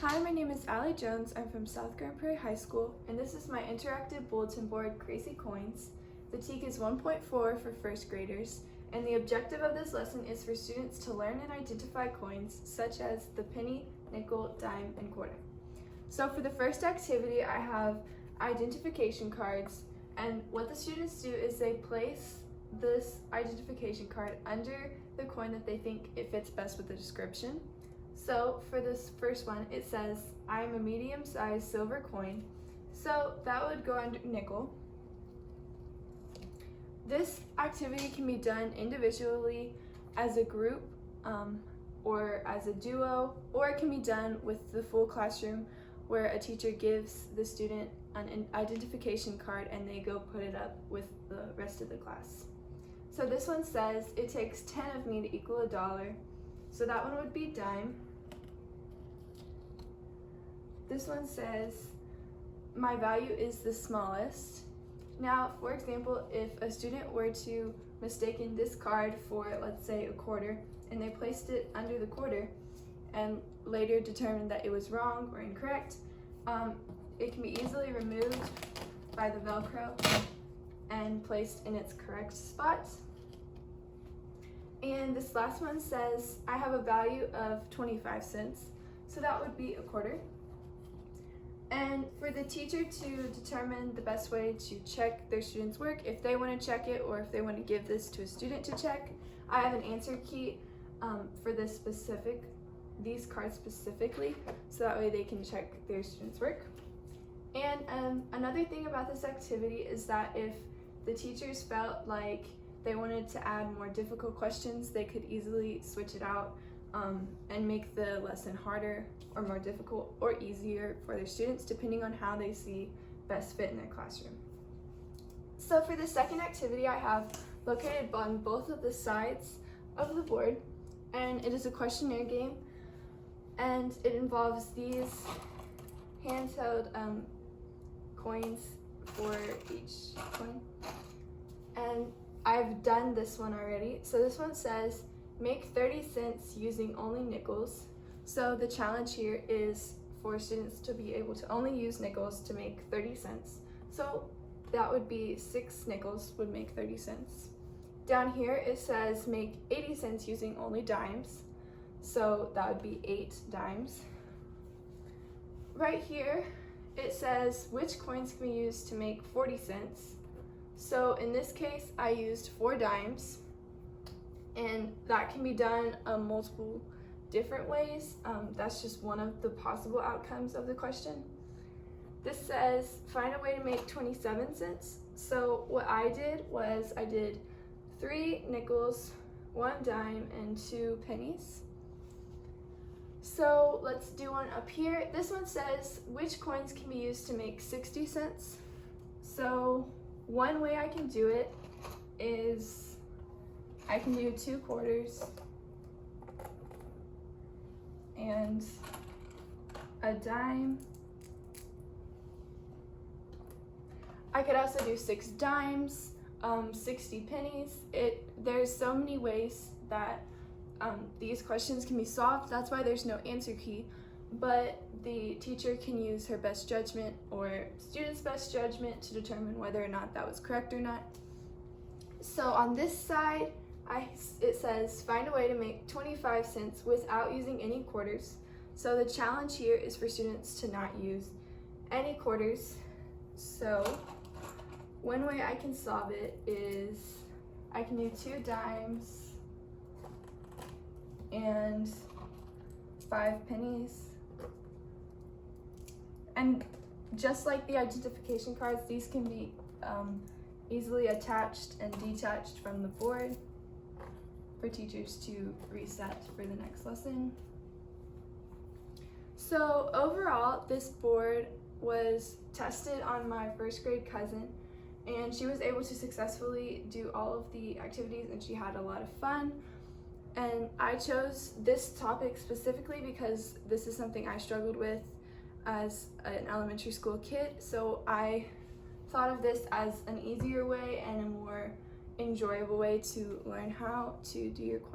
Hi, my name is Allie Jones. I'm from South Prairie High School, and this is my interactive bulletin board, Crazy Coins. The TEAC is 1.4 for first graders, and the objective of this lesson is for students to learn and identify coins such as the penny, nickel, dime, and quarter. So for the first activity, I have identification cards, and what the students do is they place this identification card under the coin that they think it fits best with the description. So for this first one, it says, I'm a medium-sized silver coin. So that would go under nickel. This activity can be done individually, as a group, or as a duo, or it can be done with the full classroom where a teacher gives the student an identification card and they go put it up with the rest of the class. So this one says, it takes 10 of me to equal $1. So that one would be dime. This one says, my value is the smallest. Now, for example, if a student were to mistaken this card for, let's say, a quarter, and they placed it under the quarter and later determined that it was wrong or incorrect, it can be easily removed by the Velcro and placed in its correct spot. And this last one says, I have a value of 25 cents, so that would be a quarter. And for the teacher to determine the best way to check their students' work, if they want to check it or if they want to give this to a student to check, I have an answer key for these cards specifically, so that way they can check their students' work. And another thing about this activity is that if the teachers felt like they wanted to add more difficult questions, they could easily switch it out and make the lesson harder or more difficult or easier for their students, depending on how they see best fit in their classroom. So for the second activity, I have located on both of the sides of the board, and it is a questionnaire game, and it involves these hand-held coins for each coin. And I've done this one already. So this one says, make 30 cents using only nickels. So the challenge here is for students to be able to only use nickels to make 30 cents. So that would be 6 nickels would make 30 cents. Down here it says make 80 cents using only dimes. So that would be 8 dimes. Right here it says which coins can be used to make 40 cents. So in this case I used 4 dimes. And that can be done multiple different ways. That's just one of the possible outcomes of the question. This says, find a way to make 27 cents. So what I did was I did 3 nickels, 1 dime, and 2 pennies. So let's do one up here. This one says, which coins can be used to make 60 cents? So one way I can do it is I can do 2 quarters and a dime. I could also do 6 dimes, 60 pennies. There's so many ways that these questions can be solved. That's why there's no answer key, but the teacher can use her best judgment or student's best judgment to determine whether or not that was correct or not. So on this side, it says find a way to make 25 cents without using any quarters. So the challenge here is for students to not use any quarters. So one way I can solve it is I can do 2 dimes and 5 pennies. And just like the identification cards, these can be easily attached and detached from the board for teachers to reset for the next lesson. So overall, this board was tested on my first grade cousin, and she was able to successfully do all of the activities, and she had a lot of fun. And I chose this topic specifically because this is something I struggled with as an elementary school kid, so I thought of this as an easier way and a more enjoyable way to learn how to do your coin.